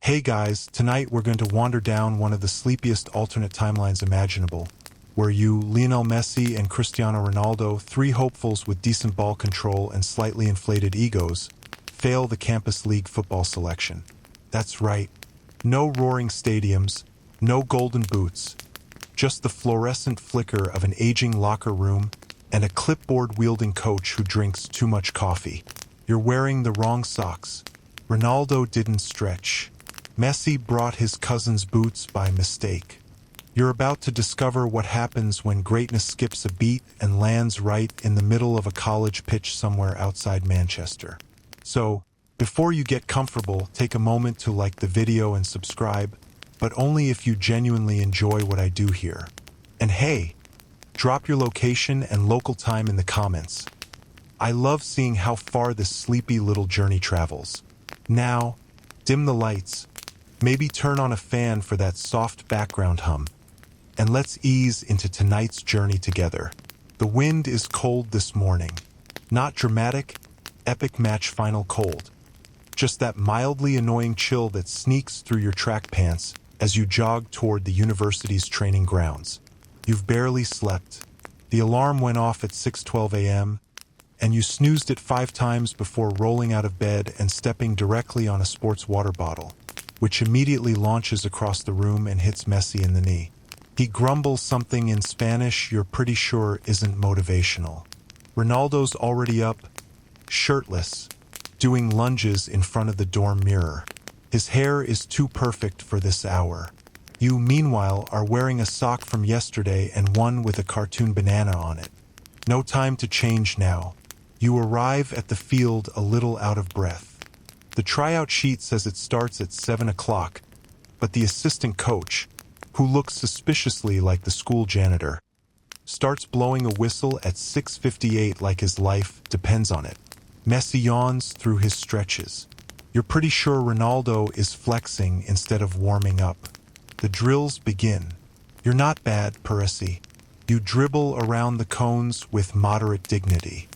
Hey guys, tonight we're going to wander down one of the sleepiest alternate timelines imaginable, where you, Lionel Messi and Cristiano Ronaldo, three hopefuls with decent ball control and slightly inflated egos, fail the campus league football selection. That's right. No roaring stadiums, no golden boots, just the fluorescent flicker of an aging locker room and a clipboard-wielding coach who drinks too much coffee. You're wearing the wrong socks. Ronaldo didn't stretch. Messi brought his cousin's boots by mistake. You're about to discover what happens when greatness skips a beat and lands right in the middle of a college pitch somewhere outside Manchester. So, before you get comfortable, take a moment to like the video and subscribe, but only if you genuinely enjoy what I do here. And hey, drop your location and local time in the comments. I love seeing how far this sleepy little journey travels. Now, dim the lights. Maybe turn on a fan for that soft background hum. And let's ease into tonight's journey together. The wind is cold this morning. Not dramatic, epic match final cold. Just that mildly annoying chill that sneaks through your track pants as you jog toward the university's training grounds. You've barely slept. The alarm went off at 6:12 a.m., and you snoozed it 5 times before rolling out of bed and stepping directly on a sports water bottle, which immediately launches across the room and hits Messi in the knee. He grumbles something in Spanish you're pretty sure isn't motivational. Ronaldo's already up, shirtless, doing lunges in front of the dorm mirror. His hair is too perfect for this hour. You, meanwhile, are wearing a sock from yesterday and one with a cartoon banana on it. No time to change now. You arrive at the field a little out of breath. The tryout sheet says it starts at 7 o'clock, but the assistant coach, who looks suspiciously like the school janitor, starts blowing a whistle at 6:58 like his life depends on it. Messi yawns through his stretches. You're pretty sure Ronaldo is flexing instead of warming up. The drills begin. You're not bad, Peresi. You dribble around the cones with moderate dignity.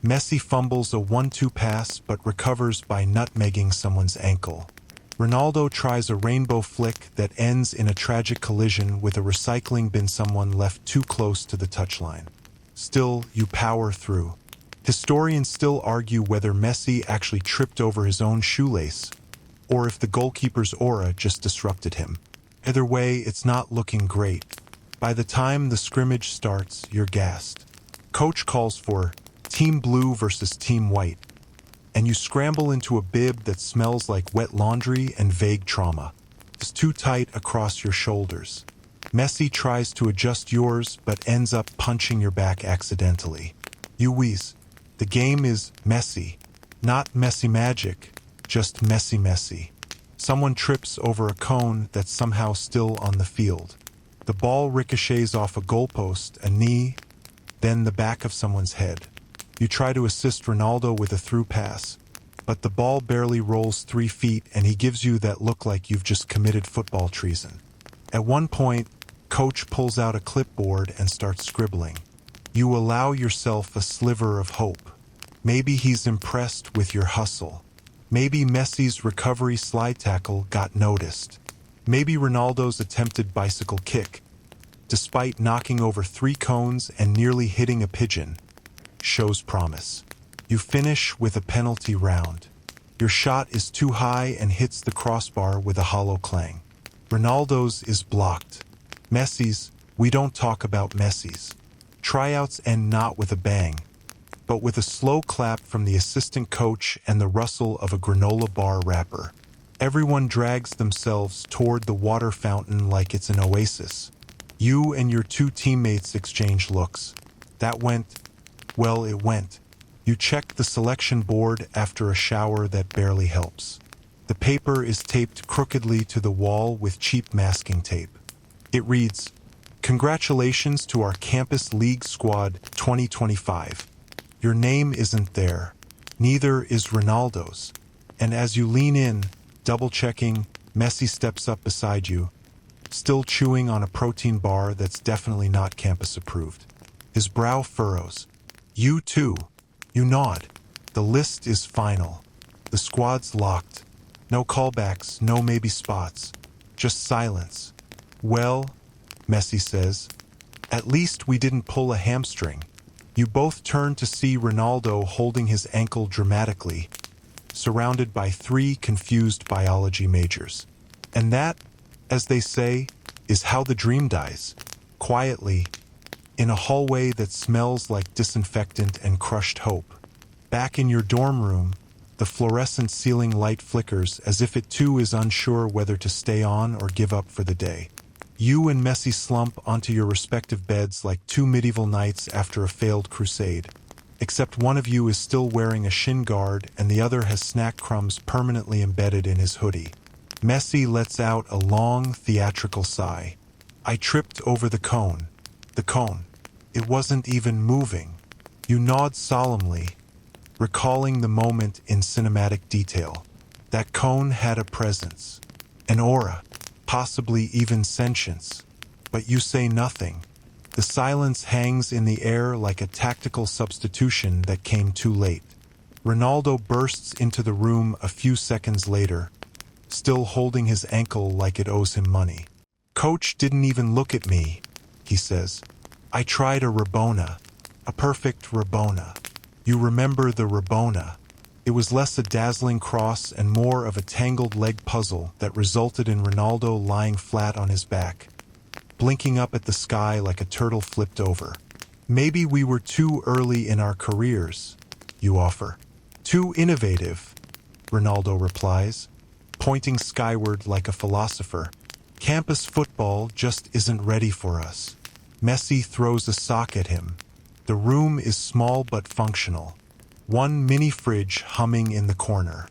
Messi fumbles a 1-2 pass but recovers by nutmegging someone's ankle. Ronaldo tries a rainbow flick that ends in a tragic collision with a recycling bin someone left too close to the touchline. Still, you power through. Historians still argue whether Messi actually tripped over his own shoelace, or if the goalkeeper's aura just disrupted him. Either way, it's not looking great. By the time the scrimmage starts, you're gassed. Coach calls for Team Blue versus Team White, and you scramble into a bib that smells like wet laundry and vague trauma. It's too tight across your shoulders. Messi tries to adjust yours, but ends up punching your back accidentally. You wheeze. The game is messy. Not Messi magic, just messy. Someone trips over a cone that's somehow still on the field. The ball ricochets off a goalpost, a knee, then the back of someone's head. You try to assist Ronaldo with a through pass, but the ball barely rolls 3 feet and he gives you that look like you've just committed football treason. At one point, coach pulls out a clipboard and starts scribbling. You allow yourself a sliver of hope. Maybe he's impressed with your hustle. Maybe Messi's recovery slide tackle got noticed. Maybe Ronaldo's attempted bicycle kick, despite knocking over 3 cones and nearly hitting a pigeon, shows promise. You finish with a penalty round. Your shot is too high and hits the crossbar with a hollow clang. Ronaldo's is blocked. Messi's, we don't talk about Messi's. Tryouts end not with a bang, but with a slow clap from the assistant coach and the rustle of a granola bar wrapper. Everyone drags themselves toward the water fountain like it's an oasis. You and your 2 teammates exchange looks. That went, well, it went. You check the selection board after a shower that barely helps. The paper is taped crookedly to the wall with cheap masking tape. It reads, "Congratulations to our Campus League Squad 2025. Your name isn't there. Neither is Ronaldo's." And as you lean in, double-checking, Messi steps up beside you, still chewing on a protein bar that's definitely not campus-approved. His brow furrows. You too. You nod. The list is final. The squad's locked. No callbacks, no maybe spots. Just silence. Well, Messi says, at least we didn't pull a hamstring. You both turn to see Ronaldo holding his ankle dramatically, surrounded by three confused biology majors. And that, as they say, is how the dream dies. Quietly, in a hallway that smells like disinfectant and crushed hope. Back in your dorm room, the fluorescent ceiling light flickers as if it too is unsure whether to stay on or give up for the day. You and Messi slump onto your respective beds like two medieval knights after a failed crusade. Except one of you is still wearing a shin guard and the other has snack crumbs permanently embedded in his hoodie. Messi lets out a long, theatrical sigh. I tripped over the cone. The cone. It wasn't even moving. You nod solemnly, recalling the moment in cinematic detail. That cone had a presence, an aura, possibly even sentience. But you say nothing. The silence hangs in the air like a tactical substitution that came too late. Ronaldo bursts into the room a few seconds later, still holding his ankle like it owes him money. Coach didn't even look at me, he says. I tried a Rabona, a perfect Rabona. You remember the Rabona. It was less a dazzling cross and more of a tangled leg puzzle that resulted in Ronaldo lying flat on his back, blinking up at the sky like a turtle flipped over. Maybe we were too early in our careers, you offer. Too innovative, Ronaldo replies, pointing skyward like a philosopher. Campus football just isn't ready for us. Messi throws a sock at him. The room is small but functional. One mini fridge humming in the corner.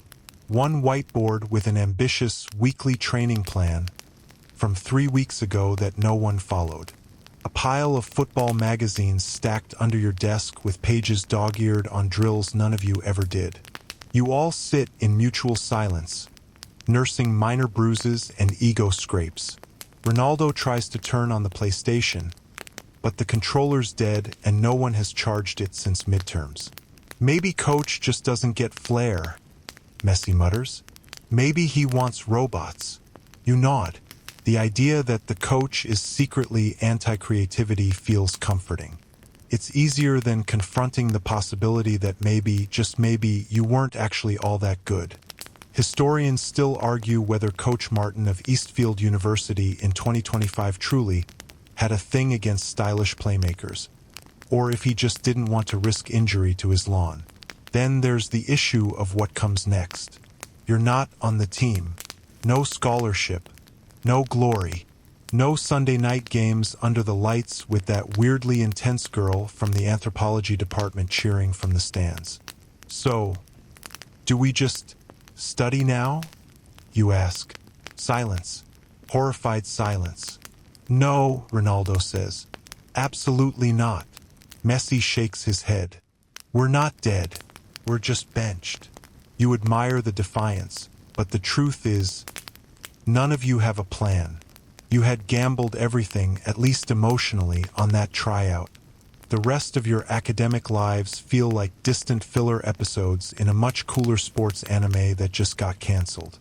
One whiteboard with an ambitious weekly training plan from 3 weeks ago that no one followed. A pile of football magazines stacked under your desk with pages dog-eared on drills none of you ever did. You all sit in mutual silence, nursing minor bruises and ego scrapes. Ronaldo tries to turn on the PlayStation, but the controller's dead and no one has charged it since midterms. Maybe coach just doesn't get flair, Messi mutters. Maybe he wants robots. You nod. The idea that the coach is secretly anti-creativity feels comforting. It's easier than confronting the possibility that maybe, just maybe, you weren't actually all that good. Historians still argue whether Coach Martin of Eastfield University in 2025 truly had a thing against stylish playmakers, or if he just didn't want to risk injury to his lawn. Then there's the issue of what comes next. You're not on the team. No scholarship. No glory. No Sunday night games under the lights with that weirdly intense girl from the anthropology department cheering from the stands. So, do we just study now? You ask. Silence. Horrified silence. No, Ronaldo says. Absolutely not. Messi shakes his head. We're not dead. We're just benched. You admire the defiance, but the truth is, none of you have a plan. You had gambled everything, at least emotionally, on that tryout. The rest of your academic lives feel like distant filler episodes in a much cooler sports anime that just got canceled.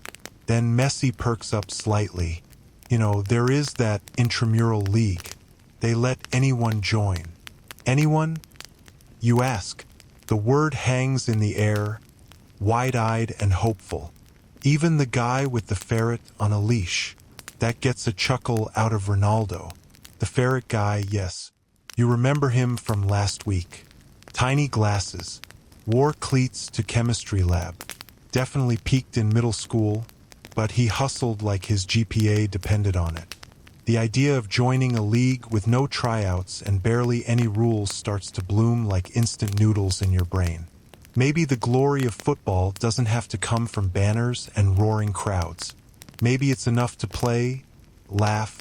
Then Messi perks up slightly. You know, there is that intramural league. They let anyone join. Anyone? You ask. The word hangs in the air, wide-eyed and hopeful. Even the guy with the ferret on a leash. That gets a chuckle out of Ronaldo. The ferret guy, yes. You remember him from last week. Tiny glasses. Wore cleats to chemistry lab. Definitely peaked in middle school, but he hustled like his GPA depended on it. The idea of joining a league with no tryouts and barely any rules starts to bloom like instant noodles in your brain. Maybe the glory of football doesn't have to come from banners and roaring crowds. Maybe it's enough to play, laugh,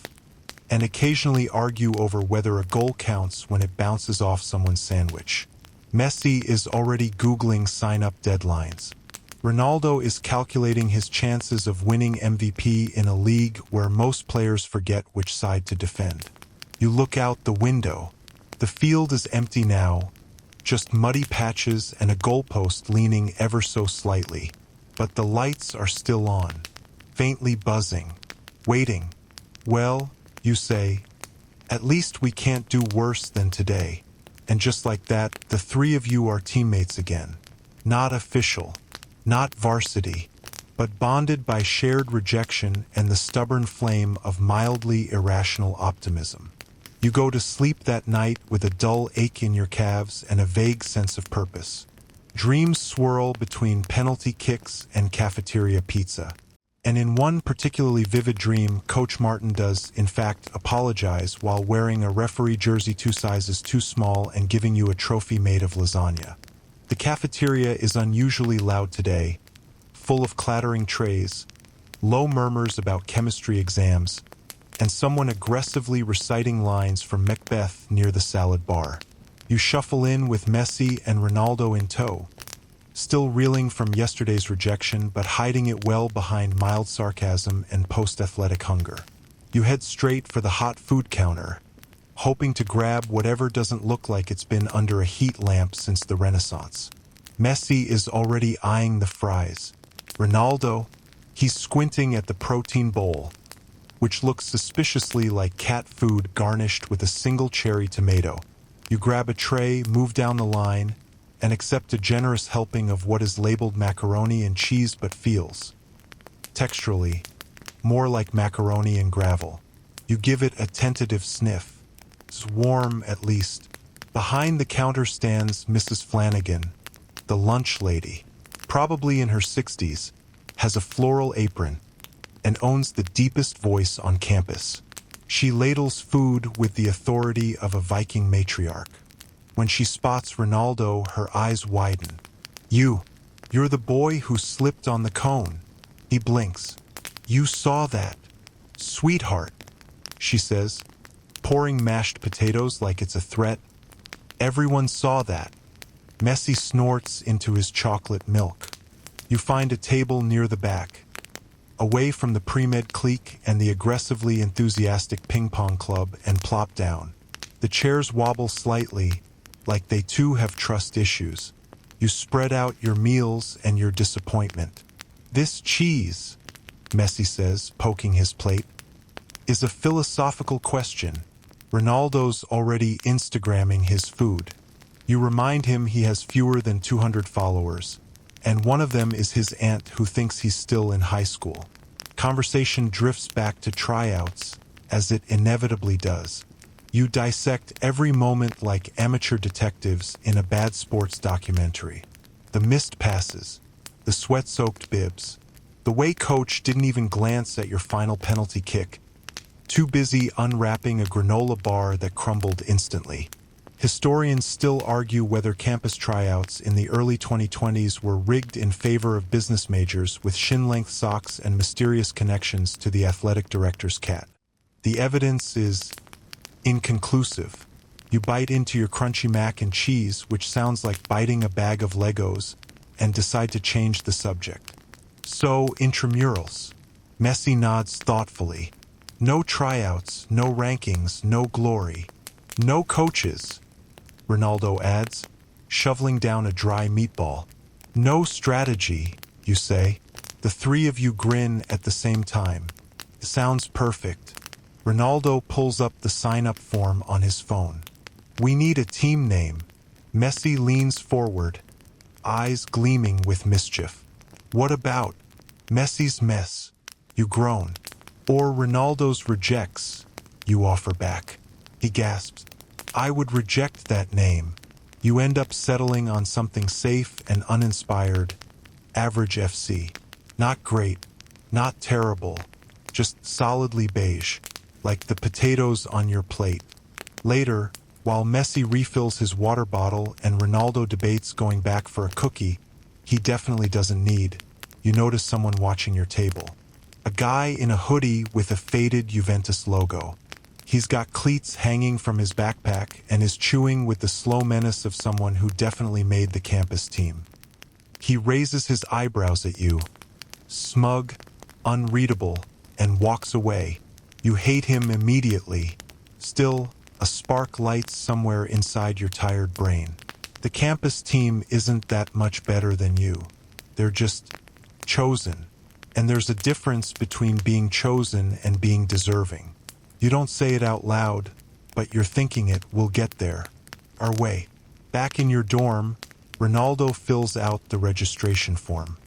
and occasionally argue over whether a goal counts when it bounces off someone's sandwich. Messi is already Googling sign-up deadlines. Ronaldo is calculating his chances of winning MVP in a league where most players forget which side to defend. You look out the window. The field is empty now, just muddy patches and a goalpost leaning ever so slightly. but the lights are still on, faintly buzzing, waiting. Well, you say, at least we can't do worse than today. And just like that, the three of you are teammates again. Not official, not varsity, but bonded by shared rejection and the stubborn flame of mildly irrational optimism. You go to sleep that night with a dull ache in your calves and a vague sense of purpose. Dreams swirl between penalty kicks and cafeteria pizza. And in one particularly vivid dream, Coach Martin does, in fact, apologize while wearing a referee jersey 2 sizes too small and giving you a trophy made of lasagna. The cafeteria is unusually loud today, full of clattering trays, low murmurs about chemistry exams, and someone aggressively reciting lines from Macbeth near the salad bar. You shuffle in with Messi and Ronaldo in tow, still reeling from yesterday's rejection but hiding it well behind mild sarcasm and post-athletic hunger. You head straight for the hot food counter, hoping to grab whatever doesn't look like it's been under a heat lamp since the Renaissance. Messi is already eyeing the fries. Ronaldo, he's squinting at the protein bowl, which looks suspiciously like cat food garnished with a single cherry tomato. You grab a tray, move down the line, and accept a generous helping of what is labeled macaroni and cheese but feels, texturally, more like macaroni and gravel. You give it a tentative sniff. It's warm, at least. Behind the counter stands Mrs. Flanagan, the lunch lady, probably in her 60s, has a floral apron, and owns the deepest voice on campus. She ladles food with the authority of a Viking matriarch. When she spots Ronaldo, her eyes widen. You're the boy who slipped on the cone. He blinks. You saw that. Sweetheart, she says, pouring mashed potatoes like it's a threat. Everyone saw that. Messi snorts into his chocolate milk. You find a table near the back, away from the pre-med clique and the aggressively enthusiastic ping-pong club, and plop down. The chairs wobble slightly, like they too have trust issues. You spread out your meals and your disappointment. This cheese, Messi says, poking his plate, is a philosophical question. Ronaldo's already Instagramming his food. You remind him he has fewer than 200 followers, and one of them is his aunt who thinks he's still in high school. Conversation drifts back to tryouts, as it inevitably does. You dissect every moment like amateur detectives in a bad sports documentary. The missed passes, the sweat-soaked bibs, the way coach didn't even glance at your final penalty kick, too busy unwrapping a granola bar that crumbled instantly. Historians still argue whether campus tryouts in the early 2020s were rigged in favor of business majors with shin-length socks and mysterious connections to the athletic director's cat. The evidence is inconclusive. You bite into your crunchy mac and cheese, which sounds like biting a bag of Legos, and decide to change the subject. So, intramurals. Messi nods thoughtfully. No tryouts, no rankings, no glory. No coaches, Ronaldo adds, shoveling down a dry meatball. No strategy, you say. The three of you grin at the same time. Sounds perfect. Ronaldo pulls up the sign-up form on his phone. We need a team name. Messi leans forward, eyes gleaming with mischief. What about Messi's mess? You groan. Or Ronaldo's rejects, you offer back. He gasps. I would reject that name. You end up settling on something safe and uninspired. Average FC. Not great, not terrible, just solidly beige, like the potatoes on your plate. Later, while Messi refills his water bottle and Ronaldo debates going back for a cookie he definitely doesn't need, you notice someone watching your table. A guy in a hoodie with a faded Juventus logo. He's got cleats hanging from his backpack and is chewing with the slow menace of someone who definitely made the campus team. He raises his eyebrows at you, smug, unreadable, and walks away. You hate him immediately. Still, a spark lights somewhere inside your tired brain. The campus team isn't that much better than you. They're just chosen. And there's a difference between being chosen and being deserving. You don't say it out loud, but you're thinking it. We'll get there. Our way. Back in your dorm, Ronaldo fills out the registration form.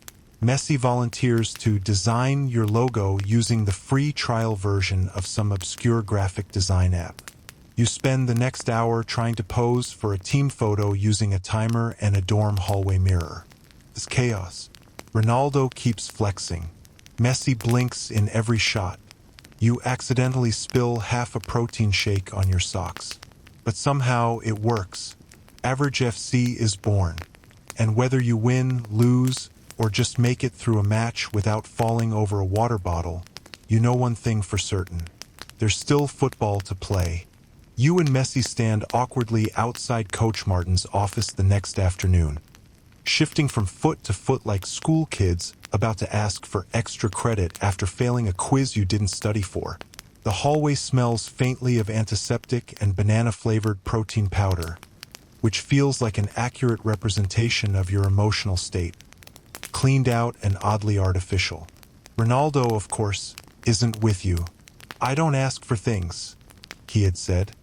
Messi volunteers to design your logo using the free trial version of some obscure graphic design app. You spend the next hour trying to pose for a team photo using a timer and a dorm hallway mirror. It's chaos. Ronaldo keeps flexing. Messi blinks in every shot. You accidentally spill half a protein shake on your socks. But somehow it works. Average FC is born. And whether you win, lose, or just make it through a match without falling over a water bottle, you know one thing for certain. There's still football to play. You and Messi stand awkwardly outside Coach Martin's office the next afternoon, shifting from foot to foot like school kids about to ask for extra credit after failing a quiz you didn't study for. The hallway smells faintly of antiseptic and banana-flavored protein powder, which feels like an accurate representation of your emotional state. Cleaned out and oddly artificial. Ronaldo, of course, isn't with you. "I don't ask for things," he had said,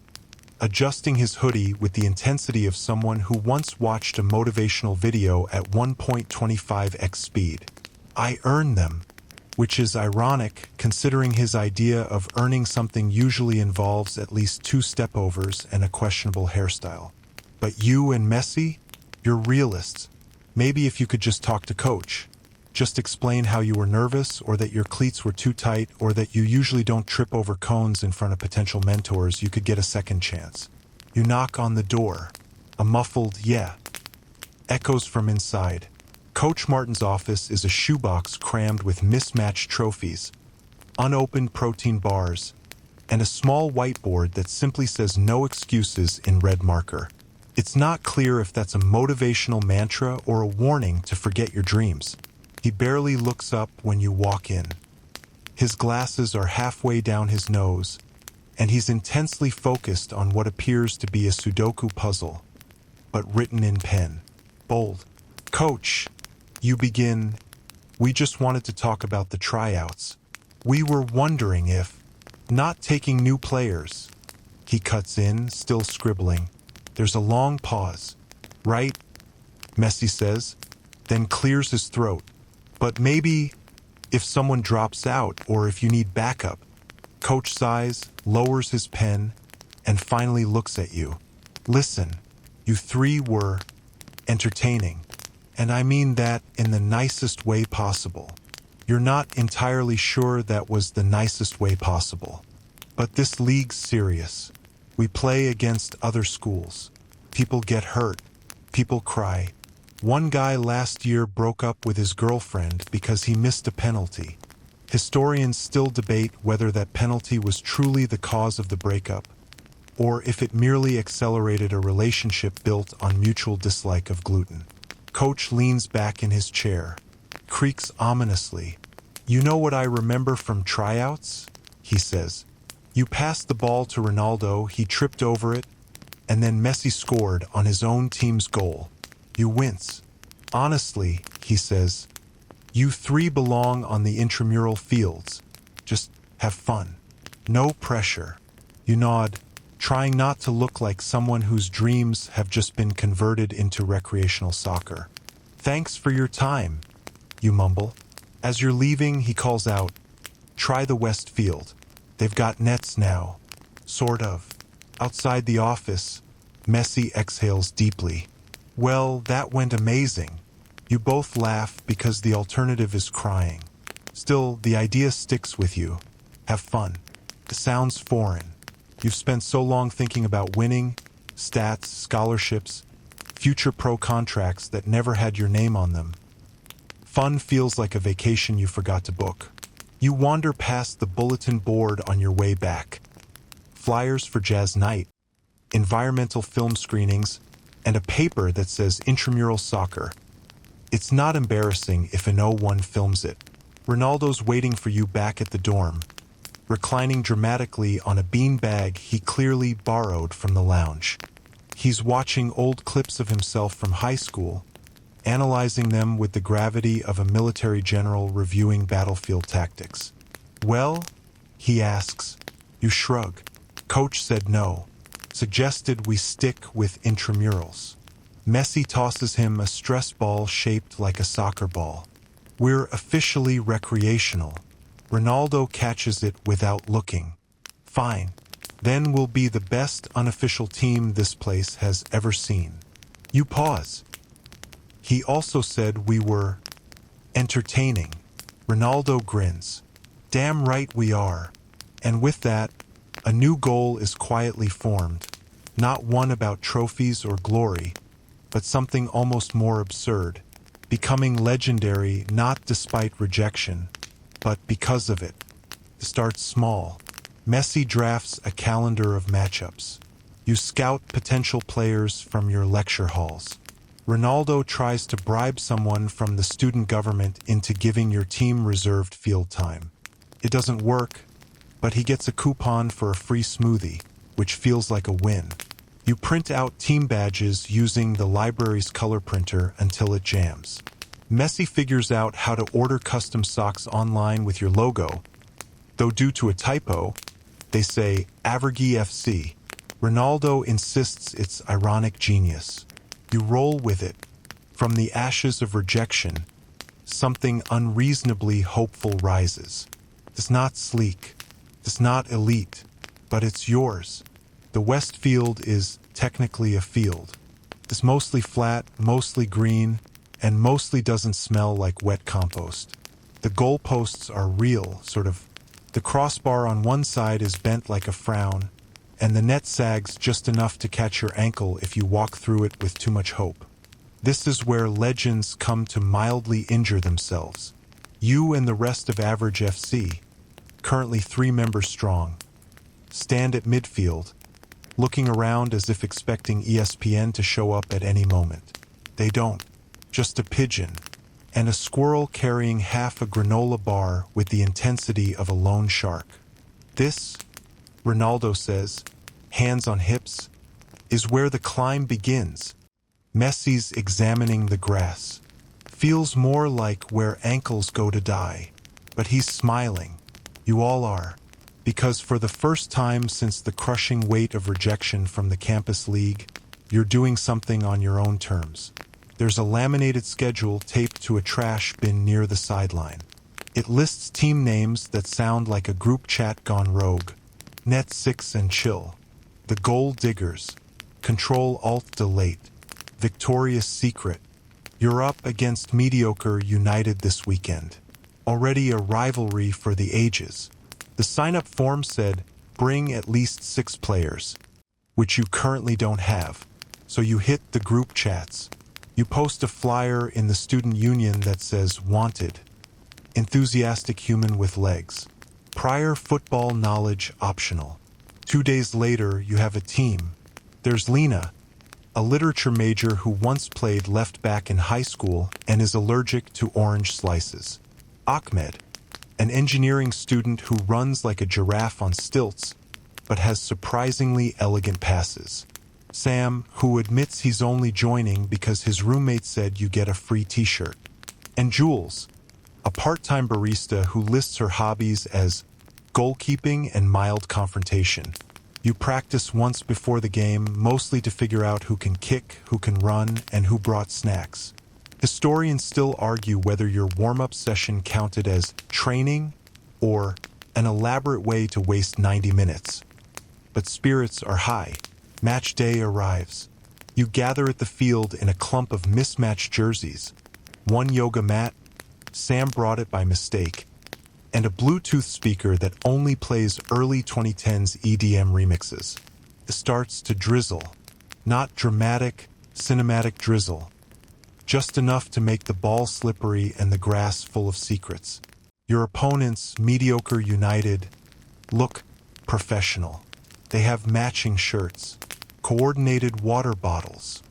adjusting his hoodie with the intensity of someone who once watched a motivational video at 1.25x speed. "I earn them," which is ironic considering his idea of earning something usually involves at least 2 stepovers and a questionable hairstyle. But you and Messi? You're realists. Maybe if you could just talk to Coach. Just explain how you were nervous, or that your cleats were too tight, or that you usually don't trip over cones in front of potential mentors, you could get a second chance. You knock on the door. A muffled "yeah" echoes from inside. Coach Martin's office is a shoebox crammed with mismatched trophies, unopened protein bars, and a small whiteboard that simply says "no excuses" in red marker. It's not clear if that's a motivational mantra or a warning to forget your dreams. He barely looks up when you walk in. His glasses are halfway down his nose, and he's intensely focused on what appears to be a Sudoku puzzle, but written in pen. Bold. "Coach," you begin, "we just wanted to talk about the tryouts. We were wondering if not taking new players." He cuts in, still scribbling. There's a long pause. "Right," Messi says, then clears his throat. "But maybe if someone drops out or if you need backup." Coach sighs, lowers his pen, and finally looks at you. "Listen, you 3 were entertaining. And I mean that in the nicest way possible. You're not entirely sure that was the nicest way possible. But this league's serious. We play against other schools. People get hurt. People cry. One guy last year broke up with his girlfriend because he missed a penalty. Historians still debate whether that penalty was truly the cause of the breakup, or if it merely accelerated a relationship built on mutual dislike of gluten. Coach leans back in his chair, creaks ominously. "You know what I remember from tryouts?" he says. "You passed the ball to Ronaldo, he tripped over it, and then Messi scored on his own team's goal. You wince. Honestly," he says, "you 3 belong on the intramural fields. Just have fun. No pressure." You nod, trying not to look like someone whose dreams have just been converted into recreational soccer. "Thanks for your time," you mumble. As you're leaving, he calls out, "Try the West Field. They've got nets now." Sort of. Outside the office, Messi exhales deeply. "Well, that went amazing." You both laugh because the alternative is crying. Still, the idea sticks with you. Have fun. It sounds foreign. You've spent so long thinking about winning, stats, scholarships, future pro contracts that never had your name on them. Fun feels like a vacation you forgot to book. You wander past the bulletin board on your way back. Flyers for jazz night, environmental film screenings, and a paper that says intramural soccer. It's not embarrassing if an O1 films it. Ronaldo's waiting for you back at the dorm, reclining dramatically on a beanbag he clearly borrowed from the lounge. He's watching old clips of himself from high school, analyzing them with the gravity of a military general reviewing battlefield tactics. "Well?" he asks. You shrug. Coach said no. Suggested we stick with intramurals. Messi tosses him a stress ball shaped like a soccer ball. "We're officially recreational." Ronaldo catches it without looking. "Fine. Then we'll be the best unofficial team this place has ever seen." You pause. "He also said we were entertaining." Ronaldo grins. "Damn right we are." And with that, a new goal is quietly formed. Not one about trophies or glory, but something almost more absurd. Becoming legendary not despite rejection, but because of it. It starts small. Messi drafts a calendar of matchups. You scout potential players from your lecture halls. Ronaldo tries to bribe someone from the student government into giving your team reserved field time. It doesn't work, but he gets a coupon for a free smoothie, which feels like a win. You print out team badges using the library's color printer until it jams. Messi figures out how to order custom socks online with your logo, though due to a typo, they say Avergi FC. Ronaldo insists it's ironic genius. You roll with it. From the ashes of rejection, something unreasonably hopeful rises. It's not sleek. It's not elite, but it's yours. The West Field is technically a field. It's mostly flat, mostly green, and mostly doesn't smell like wet compost. The goalposts are real, sort of. The crossbar on one side is bent like a frown, and the net sags just enough to catch your ankle if you walk through it with too much hope. This is where legends come to mildly injure themselves. You and the rest of Average FC, currently 3 members strong, stand at midfield, looking around as if expecting ESPN to show up at any moment. They don't. Just a pigeon, and a squirrel carrying half a granola bar with the intensity of a lone shark. This, Ronaldo says, hands on hips, is where the climb begins. Messi's examining the grass. Feels more like where ankles go to die. But he's smiling. You all are. Because for the first time since the crushing weight of rejection from the campus league, you're doing something on your own terms. There's a laminated schedule taped to a trash bin near the sideline. It lists team names that sound like a group chat gone rogue. Net 6 and chill. The Goal Diggers. Control-Alt-Delete. Victoria's Secret. You're up against mediocre United this weekend. Already a rivalry for the ages. The sign-up form said, bring at least 6 players, which you currently don't have. So you hit the group chats. You post a flyer in the student union that says, wanted. Enthusiastic human with legs. Prior football knowledge optional. 2 days later, you have a team. There's Lena, a literature major who once played left back in high school and is allergic to orange slices. Ahmed, an engineering student who runs like a giraffe on stilts, but has surprisingly elegant passes. Sam, who admits he's only joining because his roommate said you get a free t-shirt. And Jules, a part-time barista who lists her hobbies as goalkeeping and mild confrontation. You practice once before the game, mostly to figure out who can kick, who can run, and who brought snacks. Historians still argue whether your warm-up session counted as training or an elaborate way to waste 90 minutes. But spirits are high. Match day arrives. You gather at the field in a clump of mismatched jerseys. One yoga mat, Sam brought it by mistake, and a Bluetooth speaker that only plays early 2010s EDM remixes. It starts to drizzle. Not dramatic, cinematic drizzle. Just enough to make the ball slippery and the grass full of secrets. Your opponents, mediocre United, look professional. They have matching shirts, coordinated water bottles.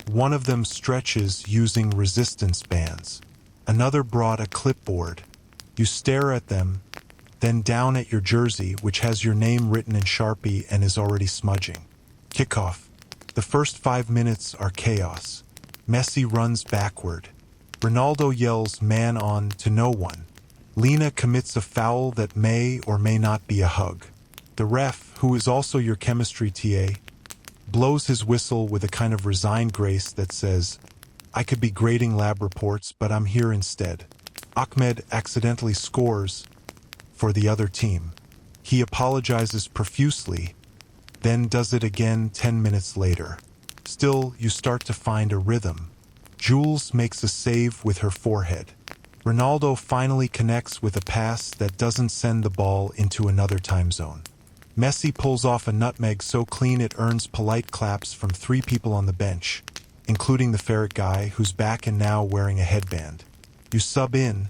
One of them stretches using resistance bands. Another brought a clipboard. You stare at them, then down at your jersey, which has your name written in Sharpie and is already smudging. Kickoff. The first 5 minutes are chaos. Messi runs backward. Ronaldo yells man on to no one. Lena commits a foul that may or may not be a hug. The ref, who is also your chemistry TA, blows his whistle with a kind of resigned grace that says, I could be grading lab reports, but I'm here instead. Ahmed accidentally scores for the other team. He apologizes profusely, then does it again 10 minutes later. Still, you start to find a rhythm. Jules makes a save with her forehead. Ronaldo finally connects with a pass that doesn't send the ball into another time zone. Messi pulls off a nutmeg so clean it earns polite claps from 3 people on the bench, including the ferret guy who's back and now wearing a headband. You sub in,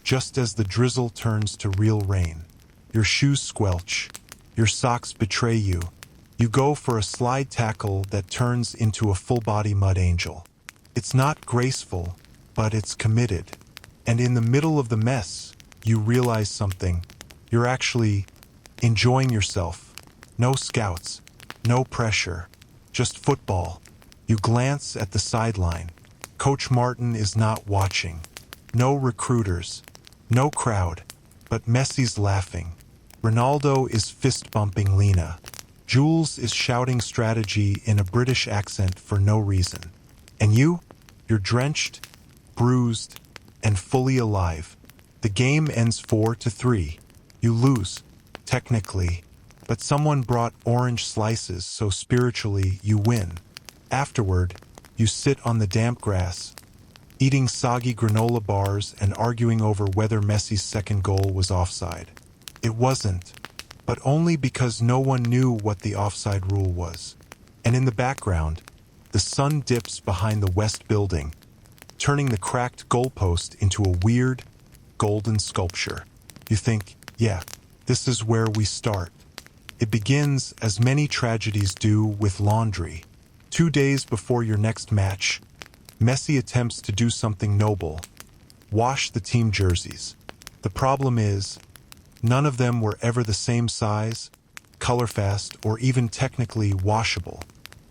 just as the drizzle turns to real rain. Your shoes squelch. Your socks betray you. You go for a slide tackle that turns into a full-body mud angel. It's not graceful, but it's committed. And in the middle of the mess, you realize something. You're actually enjoying yourself. No scouts, no pressure, just football. You glance at the sideline. Coach Martin is not watching. No recruiters, no crowd, but Messi's laughing. Ronaldo is fist-bumping Lena. Jules is shouting strategy in a British accent for no reason. And you're drenched, bruised, and fully alive. The game ends 4-3. You lose, technically, but someone brought orange slices, so spiritually you win. Afterward, you sit on the damp grass, eating soggy granola bars and arguing over whether Messi's second goal was offside. It wasn't, but only because no one knew what the offside rule was. And in the background, the sun dips behind the West Building, turning the cracked goalpost into a weird, golden sculpture. You think, yeah, this is where we start. It begins, as many tragedies do, with laundry. 2 days before your next match, Messi attempts to do something noble: wash the team jerseys. The problem is, none of them were ever the same size, color-fast, or even technically washable.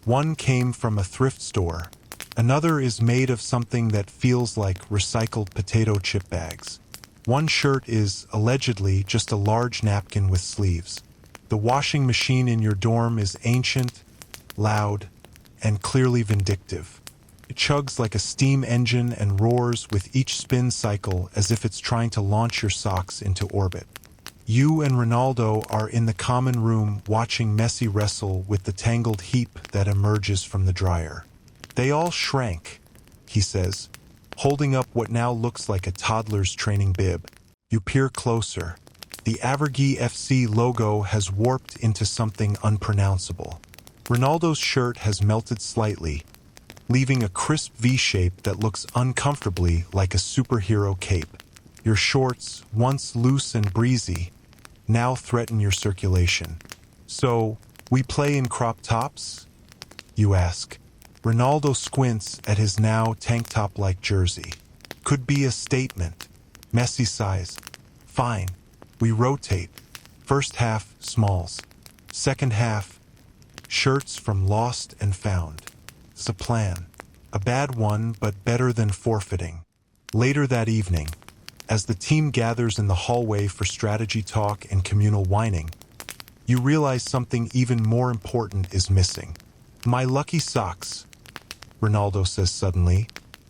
One came from a thrift store. Another is made of something that feels like recycled potato chip bags. One shirt is, allegedly, just a large napkin with sleeves. The washing machine in your dorm is ancient, loud, and clearly vindictive. It chugs like a steam engine and roars with each spin cycle as if it's trying to launch your socks into orbit. You and Ronaldo are in the common room watching Messi wrestle with the tangled heap that emerges from the dryer. They all shrank, he says, holding up what now looks like a toddler's training bib. You peer closer. The Avergi FC logo has warped into something unpronounceable. Ronaldo's shirt has melted slightly, leaving a crisp V-shape that looks uncomfortably like a superhero cape. Your shorts, once loose and breezy, now threaten your circulation. So, we play in crop tops? You ask. Ronaldo squints at his now tank top-like jersey. Could be a statement. Messi sighs. Fine. We rotate. First half, smalls. Second half, shirts from Lost and Found. It's a plan. A bad one, but better than forfeiting. Later that evening, as the team gathers in the hallway for strategy talk and communal whining, you realize something even more important is missing. My lucky socks, Ronaldo says suddenly,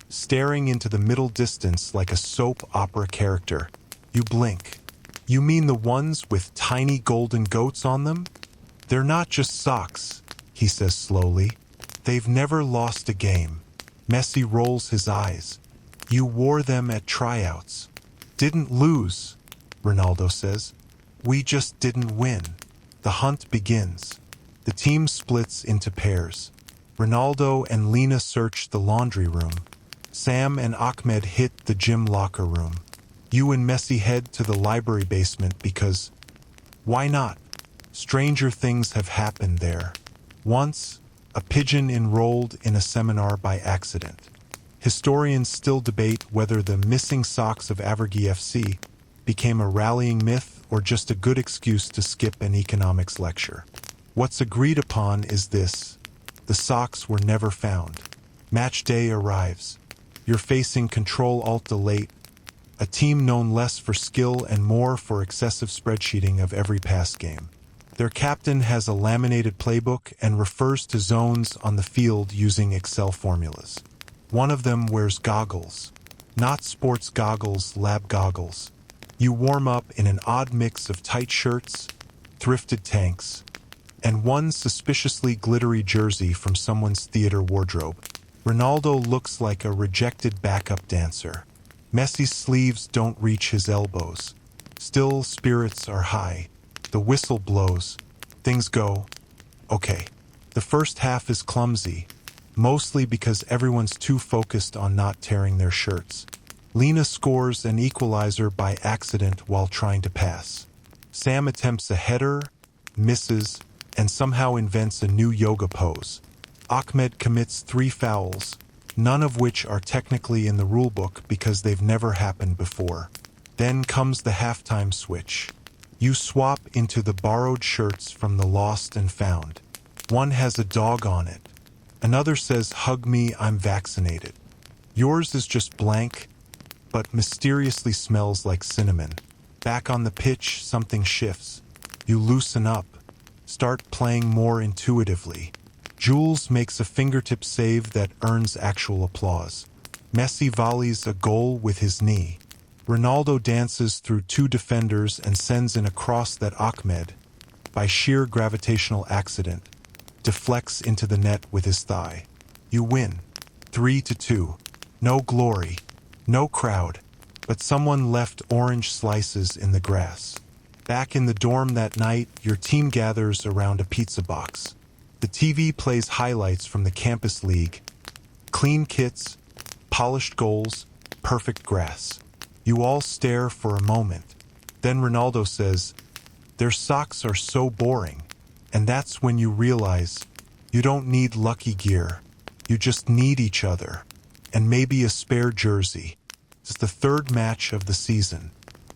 staring into the middle distance like a soap opera character. You blink. You mean the ones with tiny golden goats on them? They're not just socks, he says slowly. They've never lost a game. Messi rolls his eyes. You wore them at tryouts. Didn't lose, Ronaldo says. We just didn't win. The hunt begins. The team splits into pairs. Ronaldo and Lena search the laundry room. Sam and Ahmed hit the gym locker room. You and Messi head to the library basement because, why not? Stranger things have happened there. Once, a pigeon enrolled in a seminar by accident. Historians still debate whether the missing socks of Avergi FC became a rallying myth or just a good excuse to skip an economics lecture. What's agreed upon is this: the socks were never found. Match day arrives. You're facing Control-Alt-Delete, a team known less for skill and more for excessive spreadsheeting of every past game. Their captain has a laminated playbook and refers to zones on the field using Excel formulas. One of them wears goggles. Not sports goggles, lab goggles. You warm up in an odd mix of tight shirts, thrifted tanks, and one suspiciously glittery jersey from someone's theater wardrobe. Ronaldo looks like a rejected backup dancer. Messi's sleeves don't reach his elbows. Still, spirits are high. The whistle blows. Things go okay. The first half is clumsy, mostly because everyone's too focused on not tearing their shirts. Lena scores an equalizer by accident while trying to pass. Sam attempts a header, misses, and somehow invents a new yoga pose. Ahmed commits 3 fouls, none of which are technically in the rulebook because they've never happened before. Then comes the halftime switch. You swap into the borrowed shirts from the lost and found. One has a dog on it. Another says, "Hug me, I'm vaccinated." Yours is just blank, but mysteriously smells like cinnamon. Back on the pitch, something shifts. You loosen up, start playing more intuitively. Jules makes a fingertip save that earns actual applause. Messi volleys a goal with his knee. Ronaldo dances through 2 defenders and sends in a cross that Ahmed, by sheer gravitational accident, deflects into the net with his thigh. You win. 3-2. No glory, no crowd, but someone left orange slices in the grass. Back in the dorm that night, your team gathers around a pizza box. The TV plays highlights from the campus league. Clean kits, polished goals, perfect grass. You all stare for a moment. Then Ronaldo says, "Their socks are so boring." And that's when you realize you don't need lucky gear. You just need each other. And maybe a spare jersey. It's the 3rd match of the season.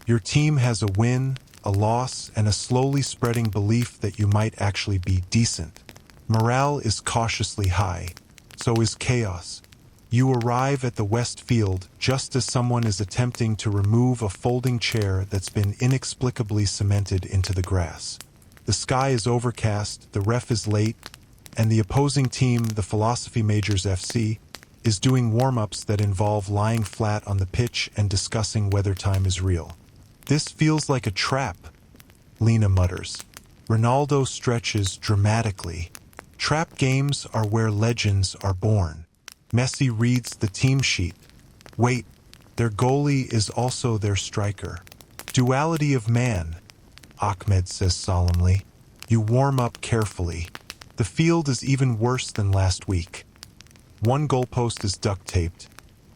Your team has a win, a loss, and a slowly spreading belief that you might actually be decent. Morale is cautiously high. So is chaos. You arrive at the West Field just as someone is attempting to remove a folding chair that's been inexplicably cemented into the grass. The sky is overcast, the ref is late, and the opposing team, the Philosophy Majors FC, is doing warm-ups that involve lying flat on the pitch and discussing whether time is real. "This feels like a trap," Lena mutters. Ronaldo stretches dramatically. Trap games are where legends are born. Messi reads the team sheet. Wait, their goalie is also their striker. Duality of man, Ahmed says solemnly. You warm up carefully. The field is even worse than last week. One goalpost is duct-taped.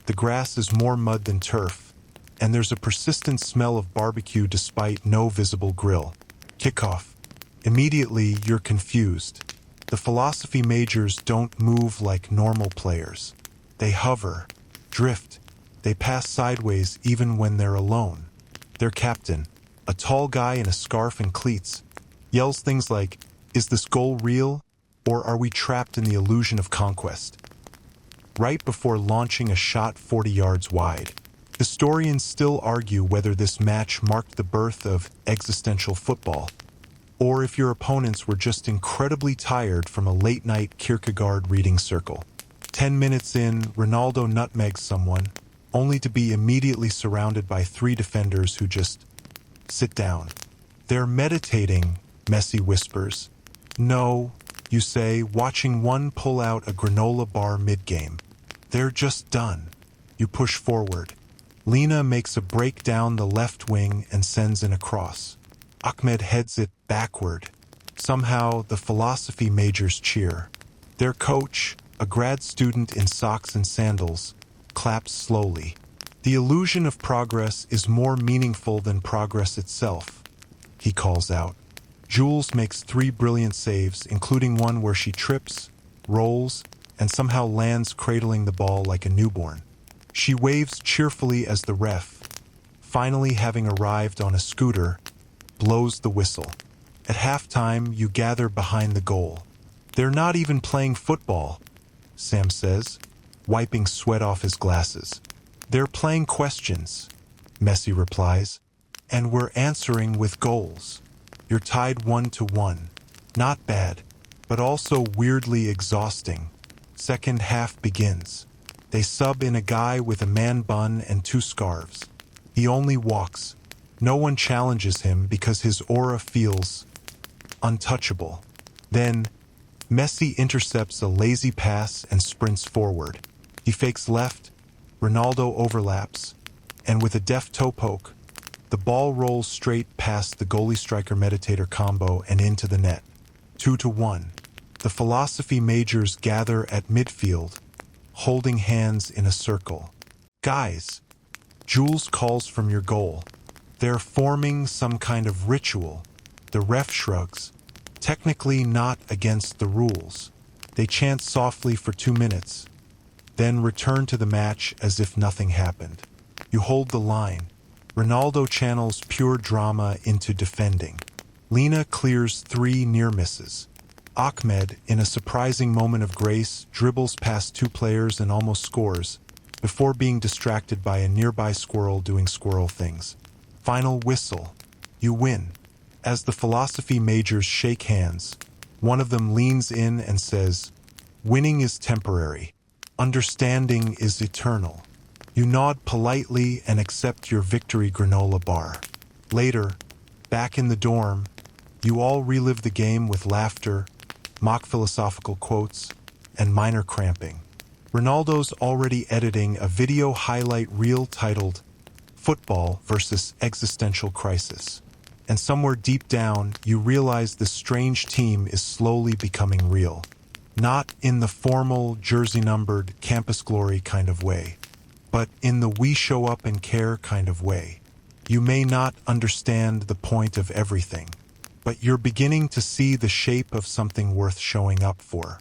The grass is more mud than turf. And there's a persistent smell of barbecue despite no visible grill. Kickoff. Immediately, you're confused. The Philosophy Majors don't move like normal players. They hover, drift. They pass sideways even when they're alone. Their captain, a tall guy in a scarf and cleats, yells things like, "Is this goal real? Or are we trapped in the illusion of conquest?" Right before launching a shot 40 yards wide. Historians still argue whether this match marked the birth of existential football, or if your opponents were just incredibly tired from a late-night Kierkegaard reading circle. 10 minutes in, Ronaldo nutmegs someone, only to be immediately surrounded by 3 defenders who just sit down. They're meditating, Messi whispers. No, you say, watching one pull out a granola bar mid-game. They're just done. You push forward. Lena makes a break down the left wing and sends in a cross. Ahmed heads it backward. Somehow, the Philosophy Majors cheer. Their coach, a grad student in socks and sandals, claps slowly. The illusion of progress is more meaningful than progress itself, he calls out. Jules makes 3 brilliant saves, including one where she trips, rolls, and somehow lands cradling the ball like a newborn. She waves cheerfully as the ref, finally having arrived on a scooter, blows the whistle. At halftime, you gather behind the goal. They're not even playing football, Sam says. wiping sweat off his glasses. "They're playing questions," Messi replies, "and we're answering with goals. You're tied 1-1. Not bad, but also weirdly exhausting." Second half begins. They sub in a guy with a man bun and 2 scarves. He only walks. No one challenges him because his aura feels untouchable. Then, Messi intercepts a lazy pass and sprints forward. He fakes left, Ronaldo overlaps, and with a deft toe poke, the ball rolls straight past the goalie-striker meditator combo and into the net. 2-1. The philosophy majors gather at midfield, holding hands in a circle. "Guys," Jules calls from your goal. "They're forming some kind of ritual." The ref shrugs. "Technically not against the rules." They chant softly for 2 minutes, then return to the match as if nothing happened. You hold the line. Ronaldo channels pure drama into defending. Lina clears 3 near misses. Ahmed, in a surprising moment of grace, dribbles past 2 players and almost scores, before being distracted by a nearby squirrel doing squirrel things. Final whistle. You win. As the philosophy majors shake hands, one of them leans in and says, "Winning is temporary. Understanding is eternal." You nod politely and accept your victory granola bar. Later, back in the dorm, you all relive the game with laughter, mock philosophical quotes, and minor cramping. Ronaldo's already editing a video highlight reel titled "Football versus Existential Crisis." And somewhere deep down, you realize this strange team is slowly becoming real. Not in the formal, jersey-numbered, campus glory kind of way, but in the we show up and care kind of way. You may not understand the point of everything, but you're beginning to see the shape of something worth showing up for.